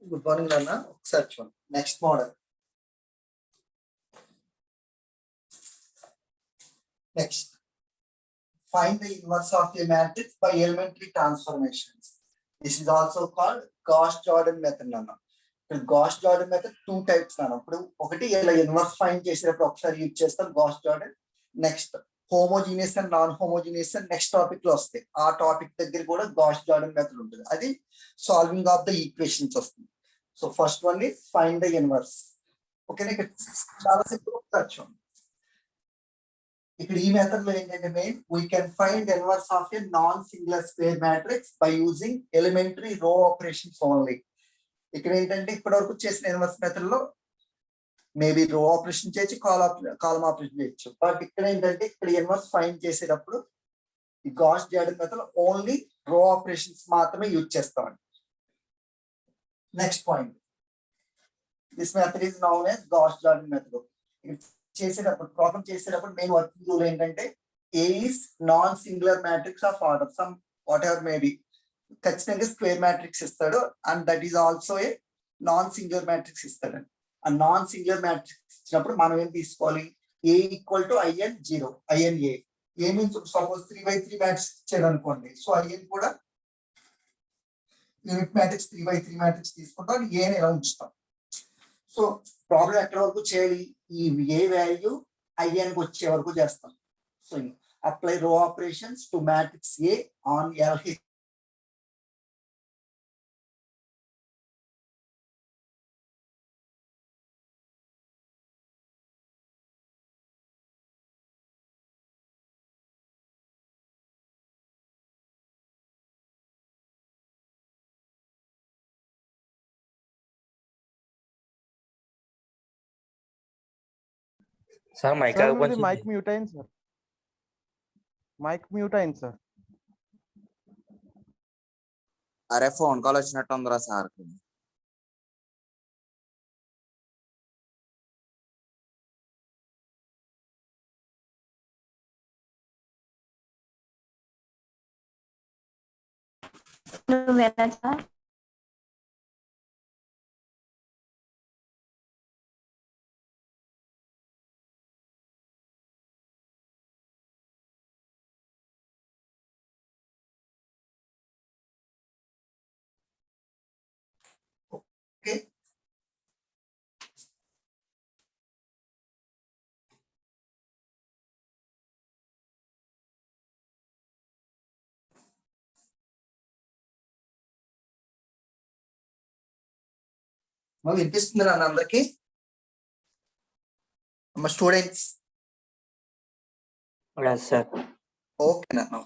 Good morning, Nana. Search one. Next model. Next. Find the inverse of a matrix by elementary transformations. This is also called Gauss-Jordan method, Nana. Gauss-Jordan method two types, Nana. ఒకటి ఇలా inverse find చేసేటప్పుడు ఒకసారి use చేస్తాం Gauss-Jordan. Next homogeneous and non homogeneous and next topic లో వస్తాయి. ఆ topic దగ్గర కూడా Gauss-Jordan మెథడ్ ఉంటుంది. అది సాల్వింగ్ ఆఫ్ ద ఈక్వేషన్స్ వస్తుంది. So first one is find the inverse. ఓకేనా, ఇక్కడ చాలా సింపుల్ వచ్చాం. ఇక్కడ ఈ మెథడ్ లో ఏంటంటే main we can find inverse of a non singular square matrix by using elementary రో ఆపరేషన్స్ ఓన్లీ. ఇక్కడ ఏంటంటే ఇప్పటి వరకు చేసిన ఇన్వర్స్ మెథడ్ లో మేబీ రో ఆపరేషన్ చేయొచ్చు, కాలమ్ ఆపరేషన్ చేయొచ్చు. బట్ ఇక్కడ ఏంటంటే ఇక్కడ ఇన్వర్స్ ఫైండ్ చేసేటప్పుడు ఈ Gauss-Jordan method only row operations మాత్రమే యూజ్ చేస్తామండి. Next point, this method is noun as Gauss-Jordan method. చేసేటప్పుడు ప్రాబ్లం చేసేటప్పుడు మెయిన్ వర్కింగ్ రూల్ ఏంటంటే A is non singular matrix of order some whatever maybe, ఖచ్చితంగా square matrix ఇస్తాడు and that is also a non singular matrix ఇస్తాడండి. ఆ non singular matrix ఇచ్చినప్పుడు మనం ఏం తీసుకోవాలి, A equal to IN 0, IN A means suppose 3/3 matrix ఇచ్చాడు అనుకోండి. సో IN కూడా యూనిట్ మ్యాట్రిక్స్ 3/3 మ్యాట్రిక్స్ తీసుకుంటాం, ఏని ఎలా ఉంచుతాం. సో ప్రాబ్లం ఎక్కడ వరకు చేయాలి, ఈ ఏ వాల్యూ IN వచ్చే వరకు చేస్తాం. సో అప్లై రో operations to matrix A on LH. Sir mic sir మీది మైక్ మ్యూట్ అయింది సార్. మైక్ మ్యూట్ అయింది సార్. అరే ఫోన్ కాల్ వచ్చినట్టు ఉందిరా సార్. Okay. మరి వినిపిస్తుంది నాన్న అందరికి మా స్టూడెంట్స్? సార్ ఓకే నాన్న.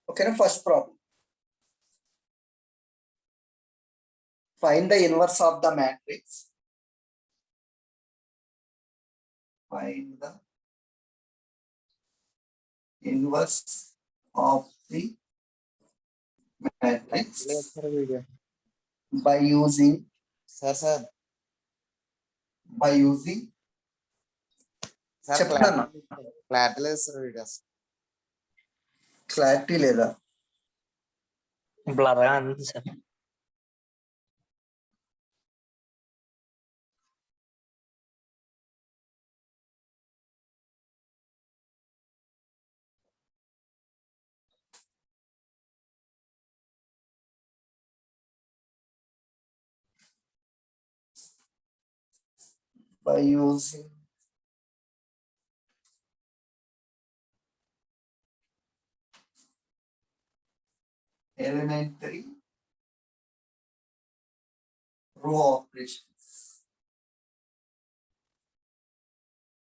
ఓకేనా, first problem, find the inverse of the matrix. Find the inverse of the matrix by using చెప్తాను. క్లారిటీ లేదా? బ్లర్ గా ఉంది sir. By using elementary row operations.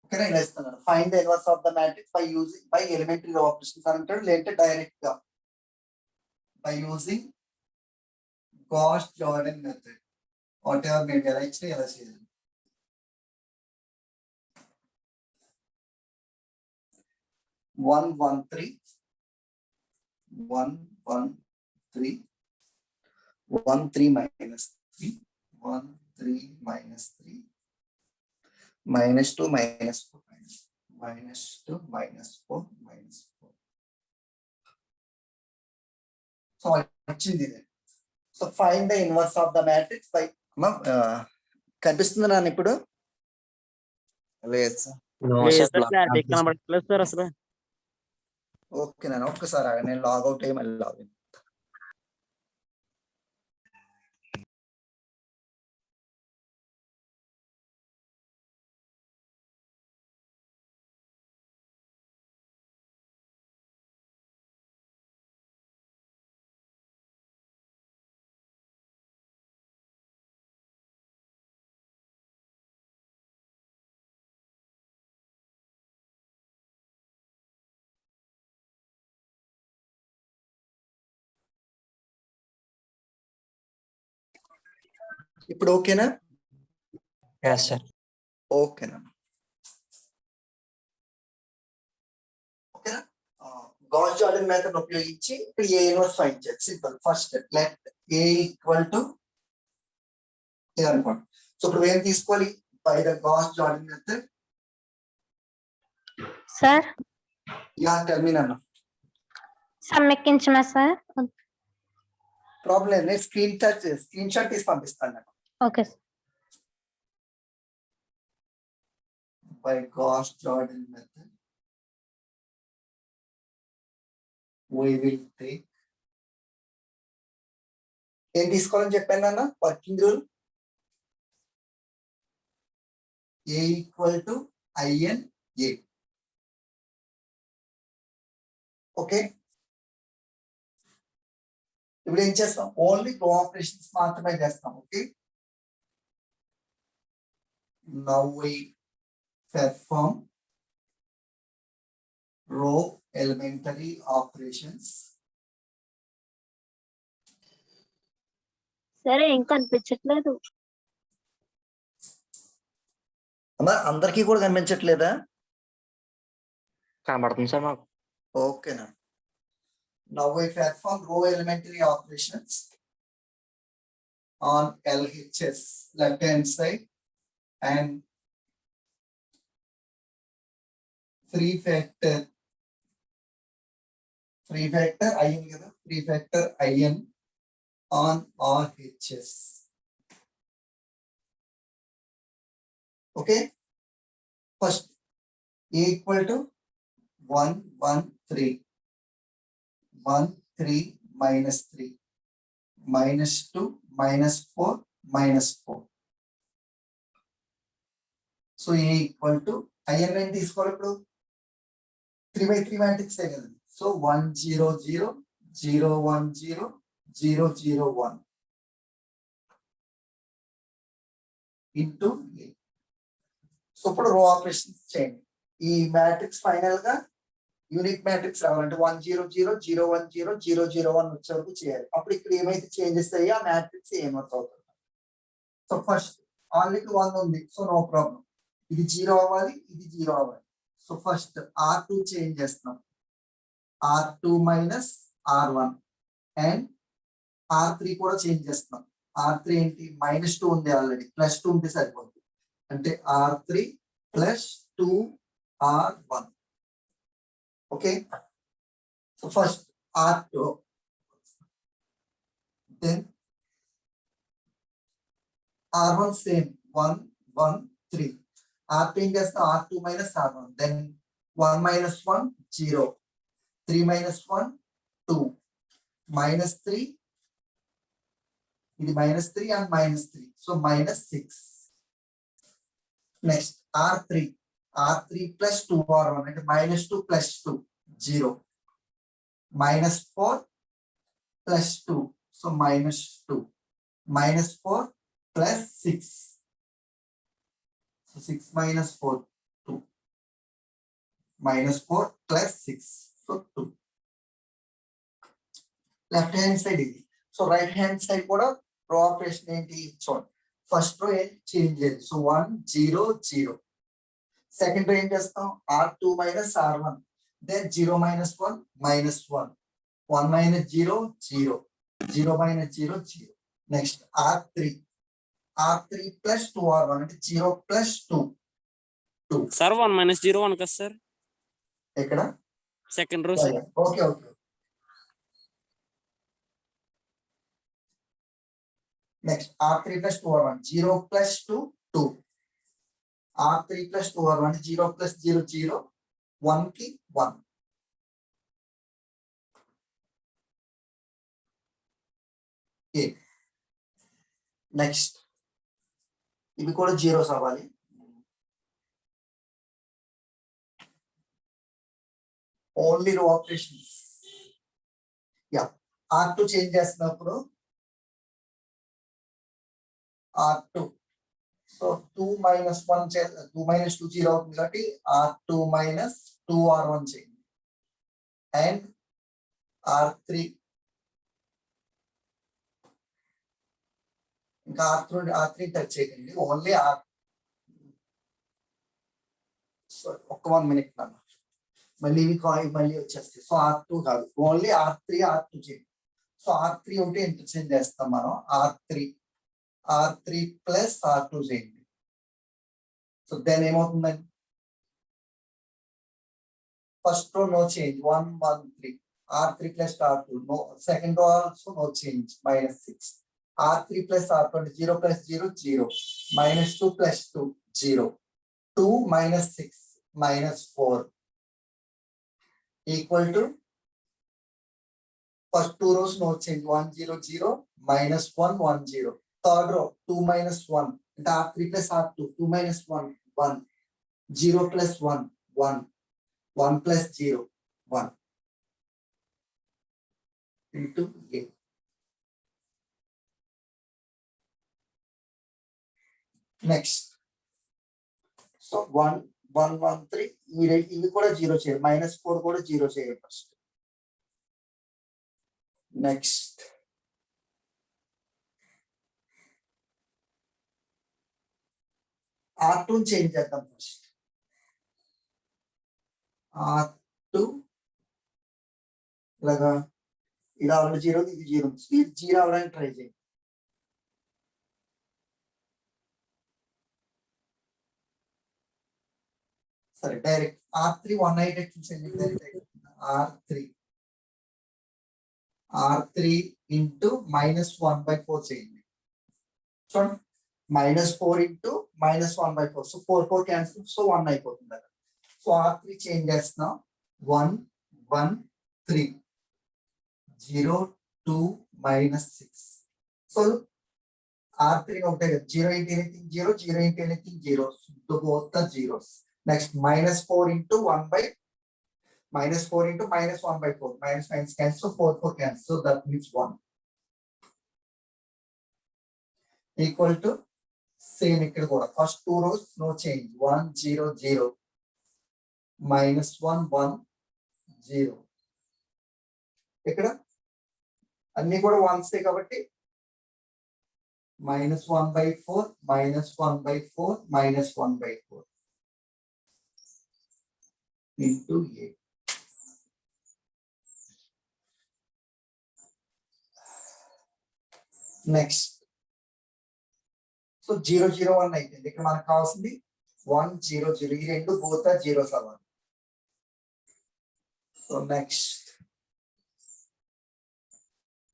Okay, ఓకేనా ఇలా ఇస్తున్నాడు find the inverse of the matrix by elementary operations అంటాడు లేదంటే direct గా by using Gauss Jordan method whatever మీరు ఎలా ఇచ్చినా ఎలా చేయాలి 113 13 minus 3 13 minus 3 minus 2 minus 4 minus 2 minus 4 minus 4 so వచ్చింది ఇది so find the inverse of the matrix by కనిపిస్తుంది నాన్న ఇప్పుడు లేదు సార్ క్లారిటీ కనబడట్లేదు సార్ అసలు. ఓకే నాన్న ఒక్కసారి ఆగండి. నేను లాగౌట్ అయ్యి మళ్ళీ లాగిన్ ఇప్పుడు ఓకేనా సార్ ఓకేనా ఓకేనా గాస్ జార్డన్ మెథడ్ ఉపయోగించి ఇప్పుడు ఏ ఇన్వర్స్ ఫైండ్ చేయాలి simple first let A equal to A అనుకోండి సో ఇప్పుడు ఏం తీసుకోవాలి by the Gauss Jordan method sir yeah టెర్మిన్ అన్న సమ్మెక్కించమా సార్ ప్రాబ్లం లేదు స్క్రీన్ షాట్ తీసి పంపిస్తాను నేను okay sir by Gauss Jordan method we will take ఏం తీసుకోవాలని చెప్పాను అన్న working rule A equal to IN A okay ఇప్పుడు ఏం చేస్తాం ఓన్లీ రో ఆపరేషన్స్ మాత్రమే చేస్తాం okay now we perform row elementary operations. సరే ఏం కనిపించట్లేదు అమ్మా అందరికీ కూడా కనిపించట్లేదా కనబడుతుంది సార్ మాకు. ఓకేనా now we perform row elementary operations on LHS left hand side and free factor in కదా free factor in on RHS okay first a equal to 113 minus 3 minus 2 minus 4 minus 4 so a equal to in ఏం తీసుకోవాలి ఇప్పుడు 3/3 matrix కదండి so 1 0 0 0 1 0 0 0 1 into so ఇప్పుడు రో operations చేయండి ఈ matrix final గా యూనిట్ మ్యాట్రిక్స్ రావాలంటే 1 0 0 0 1 0 0 0 1 వచ్చే వరకు చేయాలి అప్పుడు ఇక్కడ ఏమైతే చేంజెస్ అయ్యా ఆ మ్యాట్రిక్స్ ఏమవుతుంది అవుతుంది సో ఫస్ట్ ఆల్రెడీ 1 ఉంది సో నో ప్రాబ్లం ఇది 0 అవ్వాలి ఇది 0 అవ్వాలి సో ఫస్ట్ R2 చేంజ్ చేస్తున్నాం R2 minus R1 and R3 కూడా చేంజ్ చేస్తున్నాం R3 ఏంటి -2 ఉంది ఆల్రెడీ +2 ఉంటే సరిపోతుంది అంటే R3 + 2R1 okay so first R2 then R1 same 1 1 3 R3 ఏం చేస్తాం R2 minus R1 then 1 minus 1 0 3 minus 1 2 -3 ఇది -3 and -3 so -6 next R3 + 2R1 అంటే -2 + 2 0 -4 + 2 so -2 -4 + 6 so 6 minus 4 2 minus 4 plus 6. So 2. Left hand side ఇది. So right hand side కూడా రో operation ఏంటి చూడండి. First row ఏం చేంజ్ చేయాలి. సో 1 0 0. సెకండ్ రో ఏం చేస్తాం R2 minus R1. Then 0 minus 1 minus 1. 1 minus 0 0. 0 minus 0 0. Next R3. R3 plus 2R1 అంటే 0 plus 2. సార్ 1 minus 0 1 కదా సార్ ఎక్కడ second row okay okay. Next R3 plus 2R1 0 plus 2 2. R3 plus 2R1 0 plus 0 0. 1 కి 1. Next ఇవి కూడా zeros అవ్వాలి. Only row operations. Yeah R2 change చేస్తున్నప్పుడు R2 so 2 minus 1 2 minus 2 0 అవుతుంది కాబట్టి R2 minus 2R1 చేయండి. అండ్ R3 ఇంకా R3 టచ్ చేయండి. ఓన్లీ ఒక్క 1 minute నాన్న మళ్ళీ ఇవి మళ్ళీ వచ్చేస్తాయి. సో R2 కాదు ఓన్లీ R3 చేయండి. సో R3 ఉంటే ఇంటర్చేంజ్ చేస్తాం మనం. R3 ప్లస్ R2 చేయండి. సో దెన్ ఏమవుతుందండి first row no change 1 1 3. R3 plus R2 no. Second row also no change -6. R3 plus R2 అంటే 0 plus 0 0. -2 plus 2 0. 2 minus 6 minus 4 equal to first two rows no change 1 0 0 minus 1 1 0. Third row 2 minus 1 and R3 plus R2 2 minus 1 1 0 plus 1 1 1 plus 0 1 into A. Next so 1 1 1 3 ఇవి కూడా 0 చేయాలి. -4 కూడా 0 చేయాలి first. Next R2 change చేద్దాం first. R2 ఇలాగా ఇది already 0 ఇది 0 ఇది 0 అవడానికి ట్రై చేయండి. సరే డైరెక్ట్ R3 188 చూసేయండి. డైరెక్ట్ R3 into -1/4 చేయండి. చూడండి -4 into -1/4. So 4 4 cancel. సో 1 అయిపోతుంది కదా. సో R3 చేంజ్ చేస్తున్నాం 1 1 3 0 2 -6. సో R3 ఒకటే కదా 0 into anything 0 0 into anything 0. So both the zeros. Next -4 into -1/4 -1/4 cancel. So 4 4 cancel. So that means 1 equal to same ఇక్కడ కూడా first two rows no change 1 0 0 -1 1 0. ఇక్కడ అన్ని కూడా వన్స్ కాబట్టి -1/4 -1/4 -1/4 into A. నెక్స్ట్ సో 0 0 1 అయిపోయింది. ఇక్కడ మనకు కావాల్సింది 1 0 0. ఈ రెండు బోత్ జీరోస్ అవ్వాలి. So next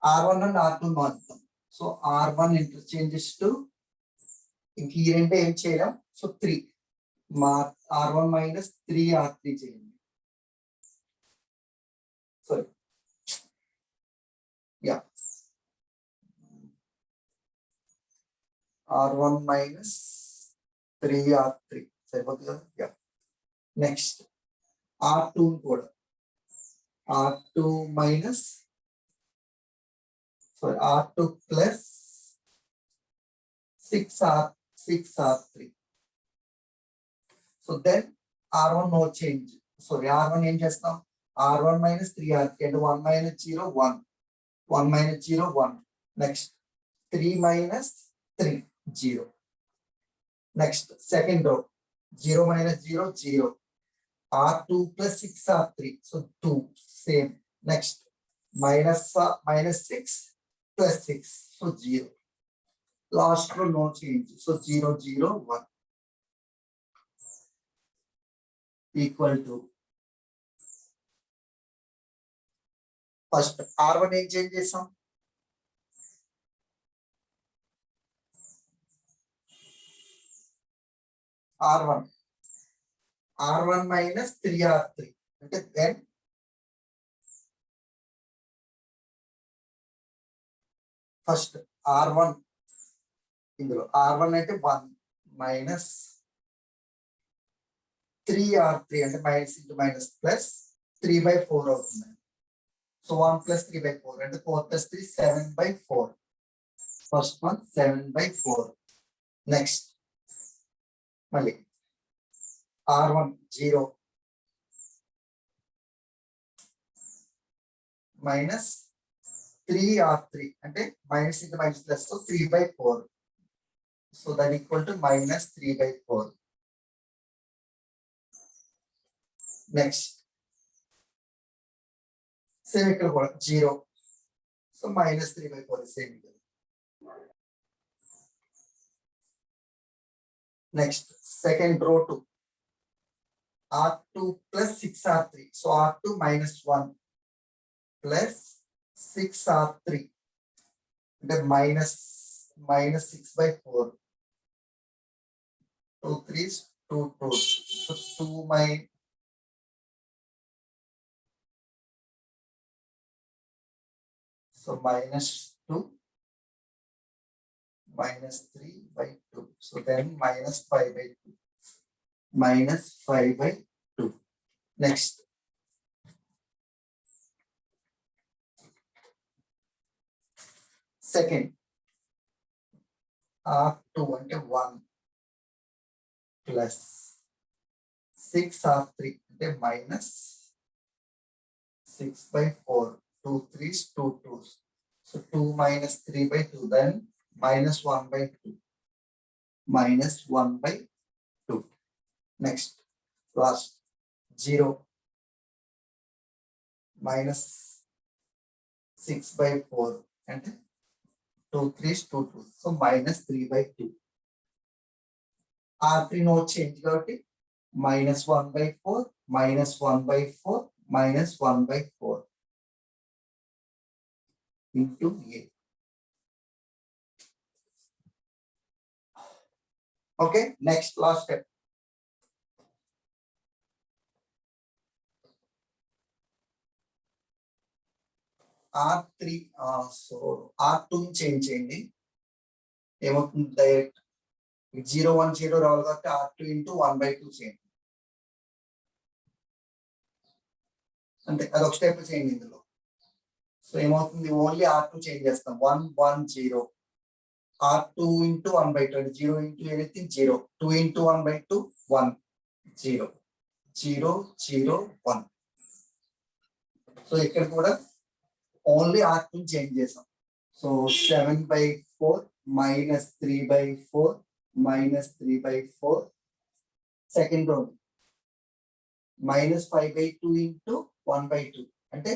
R1 and R2 మార్చుతాం. సో R1 ఇంటర్చేంజెస్ టు ఇంక ఈ రెండు ఏం చేయలేం. సో 3 R1 minus 3 R3 చేయండి. Sorry yeah R1 minus 3 R3 సరిపోతుంది కదా. యా నెక్స్ట్ R2 కూడా R2 minus sorry R2 plus 6 R3. So then R1 no change sorry R1 ఏం చేస్తాం, R1 minus 3R3 అంటే 1 minus 0 1, 1 minus 0 1, next 3 minus 3 0, next second row 0 minus 0 0, R2 plus 6R3 so 2 same, next minus 6 plus 6 so 0, last row no change so 0 0 1 equal to first R1 ఏం change చేసాం, R1 minus 3R3 అంటే then first R1 ఇందులో R1 అంటే 1 minus 3R3 అంటే minus into minus plus 3/4 అవుతుంది. So 1 plus 3/4 అంటే 4 plus 3 7/4, first one 7/4, next మళ్ళీ R1 0 minus 3R3 అంటే minus into minus plus 3/4, so that equal to minus 3/4, next same ఇక్కడ కూడా 0 so minus 3/4 same. Next second row 2 R2 plus 6R3 so R2 minus 1 plus 6R3 అంటే minus 6/4, 2 3s 2 2s so 2 so minus 2 minus 3/2 so then minus 5/2, minus 5/2, next second R2 అంటే 1 plus 6R3 అంటే minus 6/4, 2 3s 2 2s so 2 minus 3/2 then minus 1/2, minus 1/2, next last 0 minus 6/4 అంటే 2 3s 2 2s so minus 3/2, R3 no change కాబట్టి minus 1/4 minus 1/4 minus 1/4 into A. Okay, next last step. R3 so R2 change చేయండి, ఏమవుతుంది direct 0 1 0 రావాలి కాబట్టి R2 into 1/2 చేయండి, అంటే అదొక step చేయండి ఇందులో. సో ఏమవుతుంది ఓన్లీ R2 చేంజ్ చేస్తాం 1 1 0, R2 into 1/2 అంటే 0 into anything 0, 2 into 1/2 1 0 0 0 1, సో ఇక్కడ కూడా ఓన్లీ R2 చేంజ్ చేసాం. So 7/4 minus 3/4 minus 3/4, second row minus 5/2 into 1/2 అంటే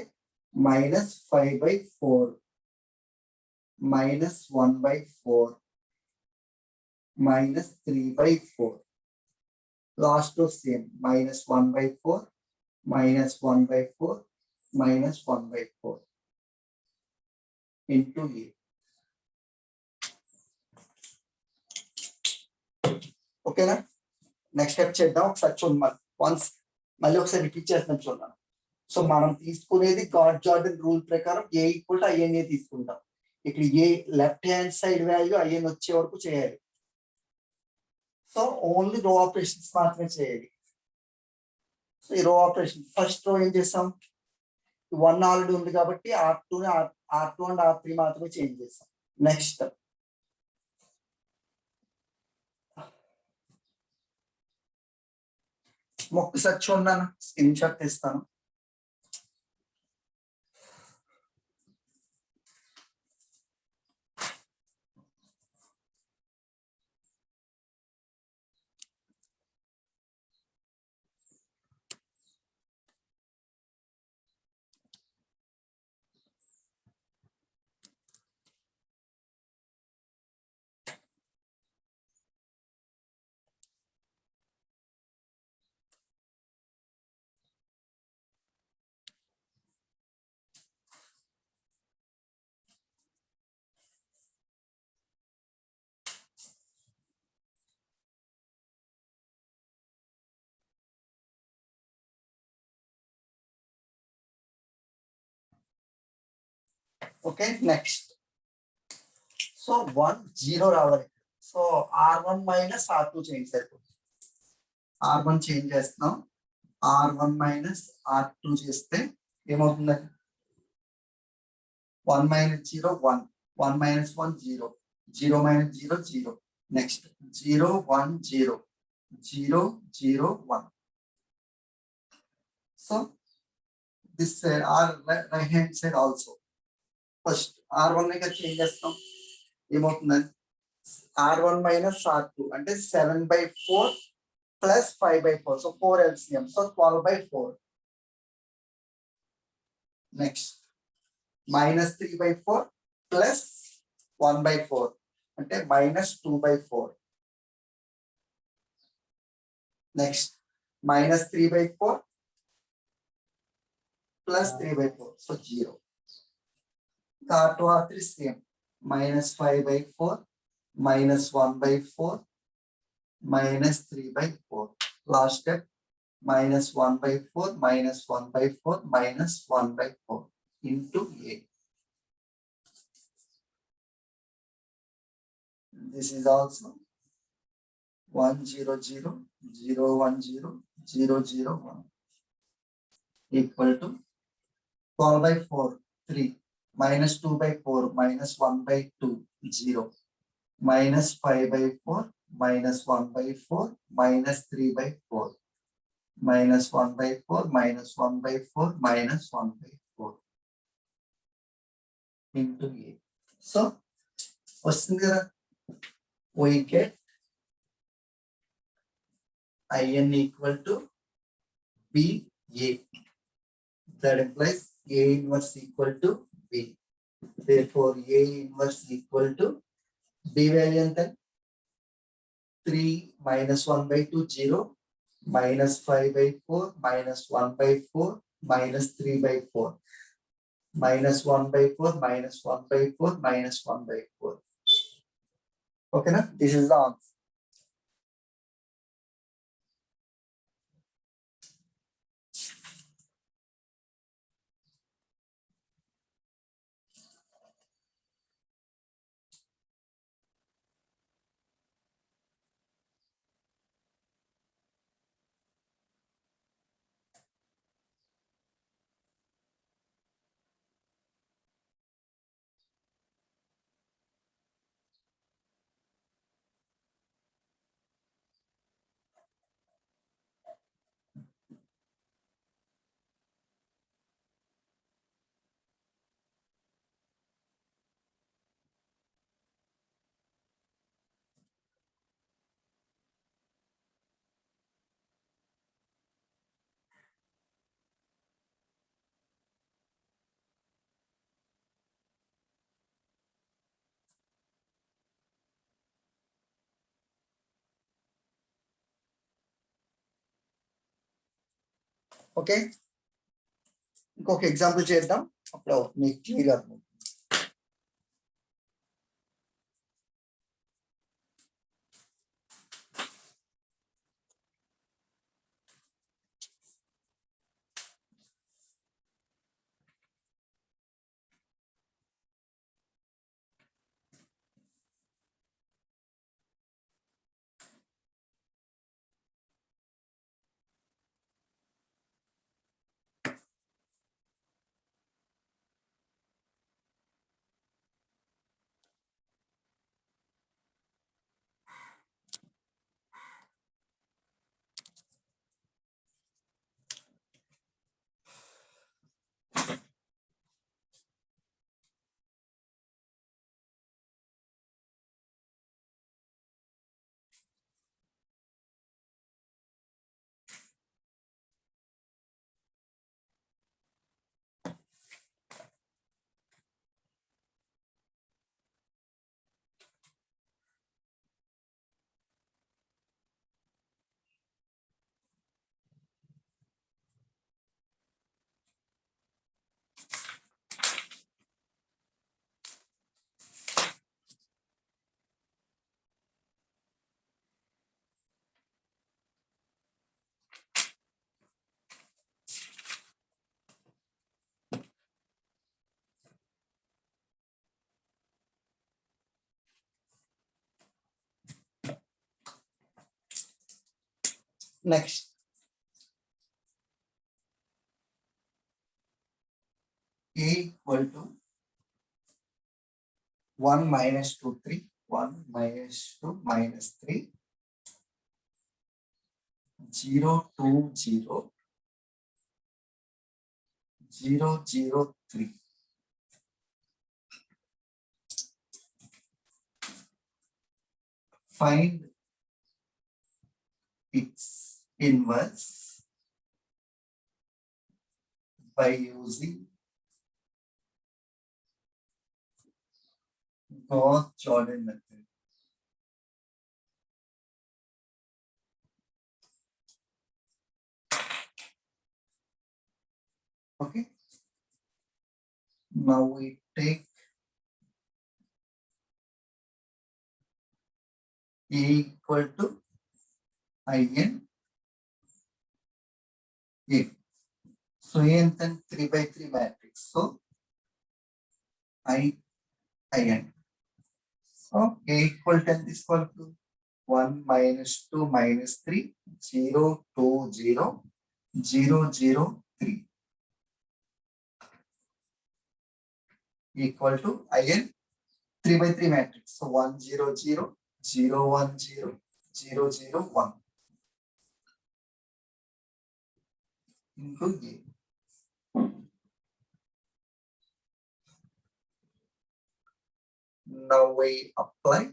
minus 5/4 minus 1/4 minus 3/4, last row same minus 1/4 minus 1/4 minus 1/4 into A. ఓకేనా, next step చేద్దాం. ఒకసారి చూడండి వన్స్ మళ్ళీ ఒకసారి రిపీట్ చేస్తాను చూడండి. సో మనం తీసుకునేది గాడ్ జార్డన్ రూల్ ప్రకారం A ఈక్వల్ టు INA తీసుకుంటాం. ఇక్కడ A left hand side value IN వచ్చే వరకు చేయాలి. సో ఓన్లీ రో ఆపరేషన్స్ మాత్రమే చేయాలి. సో ఈ రో ఆపరేషన్ ఫస్ట్ రో ఏం చేస్తాం, 1 ఆల్రెడీ ఉంది కాబట్టి R2 అండ్ R3 మాత్రమే చేంజ్ చేస్తాం. నెక్స్ట్ ఒక్కసారి చూడన్నా స్క్రీన్ షాట్ తీస్తాను. Okay next. సో 1 0 రావాలి. So R1 minus R2 change అయిపోతుంది. R1 చేంజ్ చేస్తున్నాం, R1 మైనస్ R2 చేస్తే ఏమవుతుంది? 1 minus 0 1, 1 minus 1 0, 0 minus 0 0. Next 0 1 0, 0 0 1. So this side or right hand side also. First R1 ని చేంజ్ చేస్తాం, ఏమవుతుందని R1 మైనస్ R2 అంటే 7/4 plus 5/4. So 4 LCM, so 12/4. Next minus 3/4 plus 1/4 అంటే minus 2/4. Next minus 3/4 plus 3/4, so 0. R2 R3 same, minus 5/4 minus 1/4 minus 3/4. Last step, minus 1/4 minus 1/4 minus 1/4 into A. This is also 1 0 0 0 1 0 0 0 1 equal to 12/4 3 minus 2/4 minus 1/2 0 minus 5/4 minus 1/4 minus 3/4 minus 1/4 minus 1/4 minus 1/4 into A. So వస్తుంది కదా, we get IN equal to BA. That implies A inverse equal to B. Therefore, A inverse equal to B value and then 3 minus 1/2 0 minus 5/4 minus 1/4 minus 3/4 minus 1/4 minus 1/4 minus 1/4. Okay, na? This is the answer. Okay, ఇంకొక example చేద్దాం, అప్పుడు మీకు clear అవుతుంది. Next. A equal to 1 minus 2, 3. 1 minus 2 minus 3. 0, 2, 0. 0, 0, 3. Find its inverse by using Gauss-Jordan method. Okay. Now we take A equal to IN A. So A and then 3 by 3 matrix. So IN. So A equal to is equal to 1 minus 2 minus 3, 0, 2, 0, 0, 0, 3. Equal to IN 3 by 3 matrix. So 1, 0, 0, 0, 1, 0, 0, 0, 1. Into A. Now we apply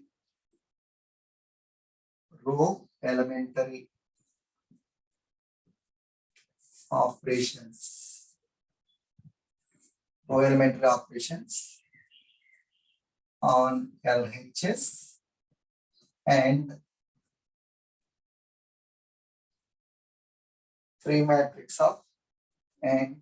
row elementary operations. Row elementary operations on LHS and free matrix of and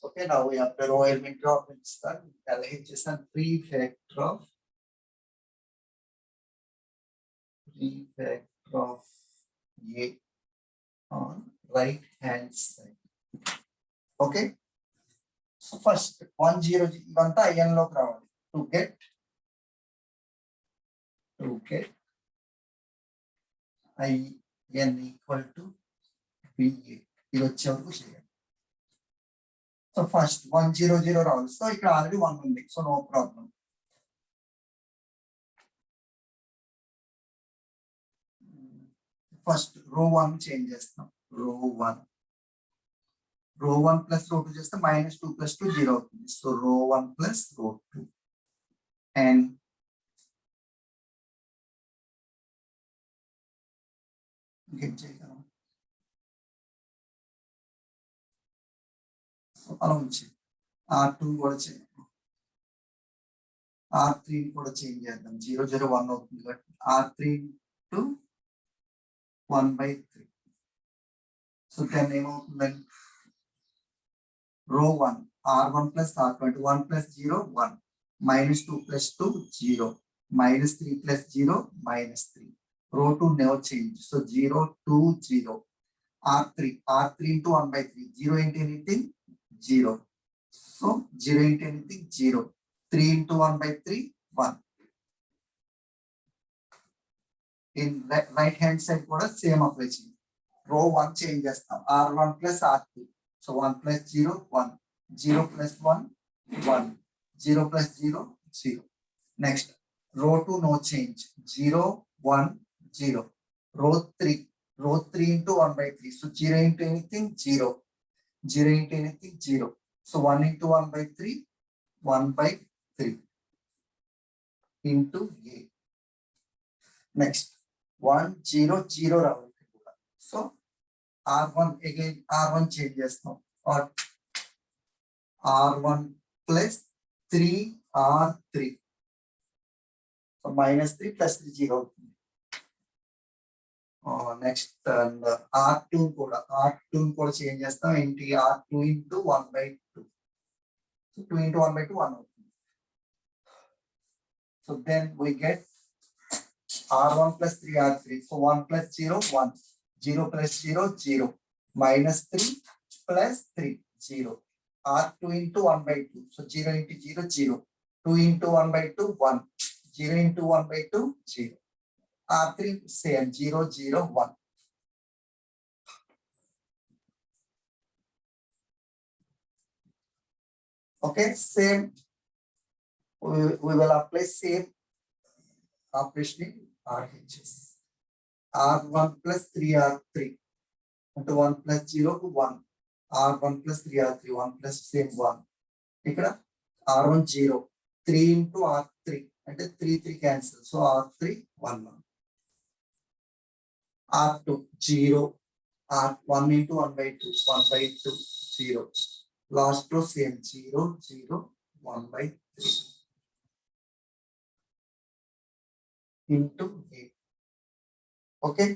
okay, now we have the row elementary operations done. LHS and free factor of A on right hand side. Okay. So first 1 0 ఇవంతా IN లోకి రావాలి to get IN equal to BA. ఇది వచ్చే వరకు చేయాలి. So first 1 0 0 రావాలి. So ఇక్కడ already 1 ఉంది. So no problem. First row 1 change చేస్తాం. రో 1 plus row 2 చేస్తే minus 2 plus 2 0 అవుతుంది. సో రో 1 plus row 2 and ఇంకేం చేయగలం. సో అలా ఉంచి R2 కూడా చేయాలి. R3 కూడా చేంజ్ చేద్దాం. 0 0 1 అవుతుంది కాబట్టి R3 to 1 by 3. So then ఏమవుతుందండి row 1 R1 plus R2 అంటే 1 plus 0 1 minus 2 plus 2 0 minus 3 plus 0 minus 3. Row 2 never change. So 0 2 0 R3 into 1 by 3 0 into anything 0. So 0 into anything 0. 3 into 1 by 3 1. In right hand side కూడా same apply చేయండి. Row 1 change చేస్తాం. R1 plus R2. So 1 plus 0 1. 0 plus 1 1. 0 plus 0 0. Next row 2 no change. 0 1 0. Row 3 into 1 by 3. So 0 into anything 0. 0 into anything 0. So 1 into 1 by 3 1 by 3 into A. Next 1 0 0 రావాలి. So R1 again R1 change చేస్తాం. Or R1 plus 3 R3. So minus 3 plus 3 0 అవుతుంది. Next R2 కూడా change చేస్తాం. ఏంటి R2 into 1 by 2. So 2 into 1 by 2 1 అవుతుంది. So then we get R1 plus 3 R3. So 1 plus 0 1. 0 plus 0 0. Minus 3 plus 3 0. R2 into 1 by 2. So 0 into 0, 0. 2 into 1 by 2, 1. 0 into 1 by 2, 0. R3 same, 0, 0, 1. Okay, same. We will apply same operation in RHS. R1 plus 3R3 into 1 plus 0 to 1. R1 plus 3R3, 1 plus same 1. ఇక్కడ R1 0, 3 into R3 అంటే 3 3 cancel. So R3 1 1. R2 0, R1 into 1 by 2, 1 by 2 0. Last row same 0 0 1 by 3 into 8. Okay.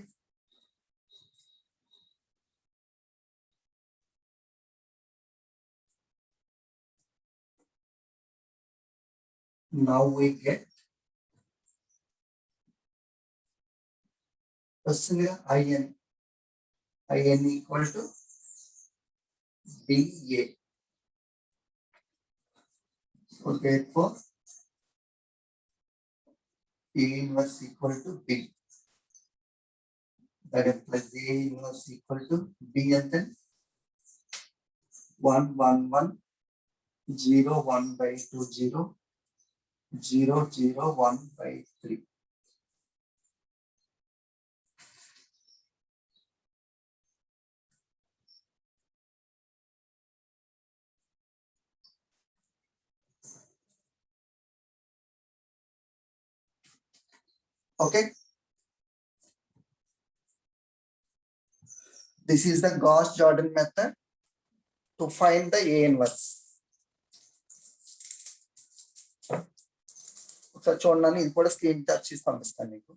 Now we get IN equal to DA. So therefore A inverse equal to B. That implies A inverse equal to B and then 1 1 1 0 1 by 2 0 0 0 1 by 3. Okay. This is the Gauss-Jordan method to find the A inverse. ఒకసారి చూడండి, ఇది కూడా screen touch చేసి పంపిస్తాను మీకు.